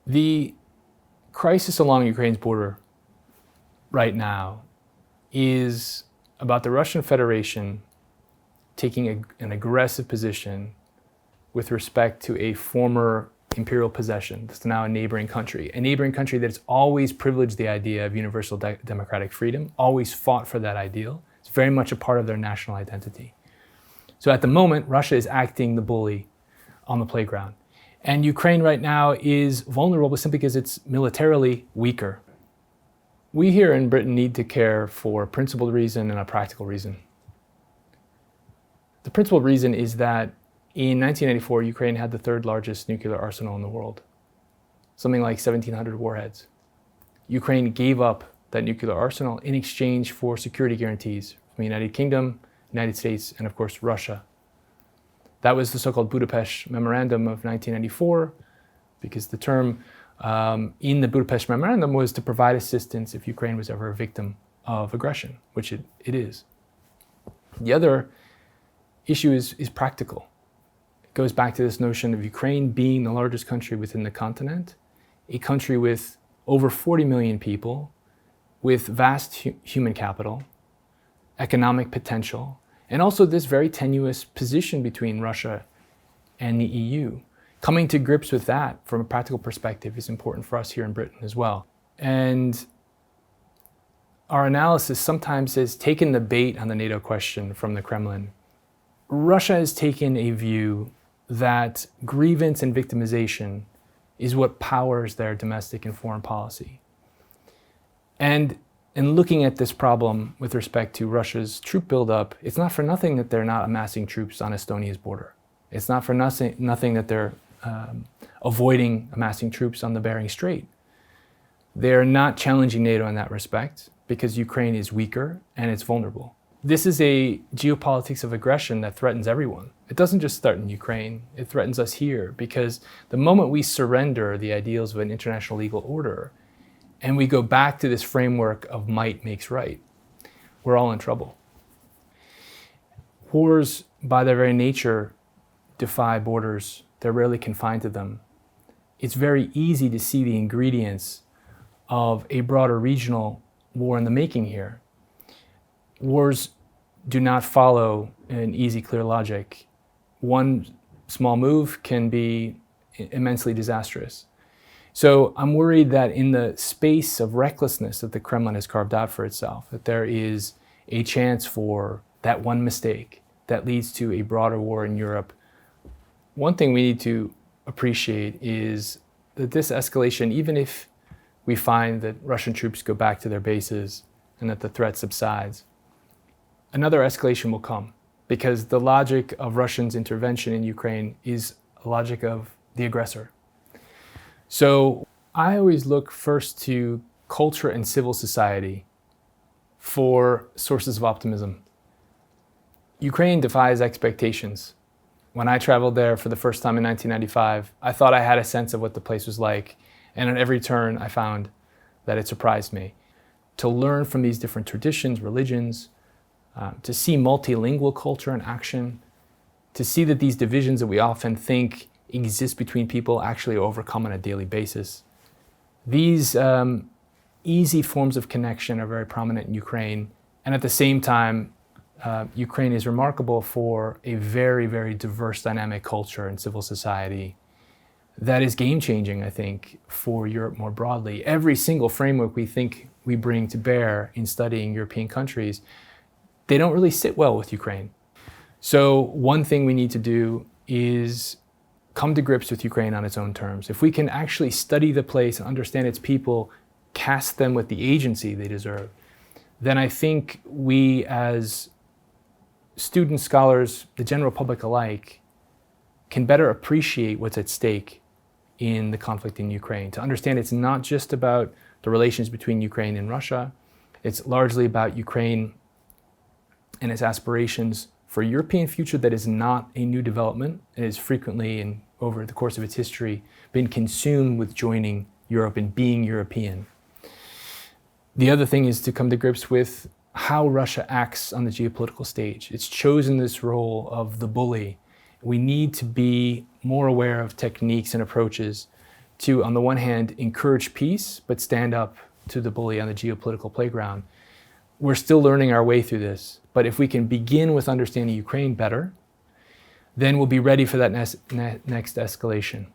The crisis along Ukraine's border right now is about the Russian Federation taking an aggressive position with respect to a former imperial possession that's now a neighboring country that's always privileged the idea of universal democratic freedom, always fought for that ideal. It's very much a part of their national identity. So at the moment, Russia is acting the bully on the playground. And Ukraine right now is vulnerable simply because it's militarily weaker. We here in Britain need to care for a principled reason and a practical reason. The principled reason is that in 1994, Ukraine had the third largest nuclear arsenal in the world, something like 1,700 warheads. Ukraine gave up that nuclear arsenal in exchange for security guarantees from the United Kingdom, United States, and of course, Russia. That was the so-called Budapest Memorandum of 1994, because the term in the Budapest Memorandum was to provide assistance if Ukraine was ever a victim of aggression, which it is. The other issue is practical. It goes back to this notion of Ukraine being the largest country within the continent, a country with over 40 million people, with vast human capital, economic potential, and also this very tenuous position between Russia and the EU. Coming to grips with that from a practical perspective is important for us here in Britain as well. And our analysis sometimes has taken the bait on the NATO question from the Kremlin. Russia has taken a view that grievance and victimization is what powers their domestic and foreign policy. And in looking at this problem with respect to Russia's troop buildup, it's not for nothing that they're not amassing troops on Estonia's border. It's not for nothing that they're avoiding amassing troops on the Bering Strait. They're not challenging NATO in that respect because Ukraine is weaker and it's vulnerable. This is a geopolitics of aggression that threatens everyone. It doesn't just threaten Ukraine, it threatens us here because the moment we surrender the ideals of an international legal order and we go back to this framework of might makes right, we're all in trouble. Wars, by their very nature, defy borders. They're rarely confined to them. It's very easy to see the ingredients of a broader regional war in the making here. Wars do not follow an easy, clear logic. One small move can be immensely disastrous. So I'm worried that in the space of recklessness that the Kremlin has carved out for itself, that there is a chance for that one mistake that leads to a broader war in Europe. One thing we need to appreciate is that this escalation, even if we find that Russian troops go back to their bases and that the threat subsides, another escalation will come because the logic of Russia's intervention in Ukraine is a logic of the aggressor. So I always look first to culture and civil society for sources of optimism. Ukraine defies expectations. When I traveled there for the first time in 1995, I thought I had a sense of what the place was like. And at every turn, I found that it surprised me. To learn from these different traditions, religions, to see multilingual culture in action, to see that these divisions that we often think exist between people actually overcome on a daily basis. These easy forms of connection are very prominent in Ukraine. And at the same time, Ukraine is remarkable for a very, very diverse dynamic culture and civil society that is game-changing, I think, for Europe more broadly. Every single framework we think we bring to bear in studying European countries, they don't really sit well with Ukraine. So one thing we need to do is come to grips with Ukraine on its own terms. If we can actually study the place and understand its people, cast them with the agency they deserve, then I think we as students, scholars, the general public alike, can better appreciate what's at stake in the conflict in Ukraine. To understand it's not just about the relations between Ukraine and Russia, it's largely about Ukraine and its aspirations for a European future that is not a new development. It has frequently, and over the course of its history, been consumed with joining Europe and being European. The other thing is to come to grips with how Russia acts on the geopolitical stage. It's chosen this role of the bully. We need to be more aware of techniques and approaches to, on the one hand, encourage peace, but stand up to the bully on the geopolitical playground. We're still learning our way through this, but if we can begin with understanding Ukraine better, then we'll be ready for that next escalation.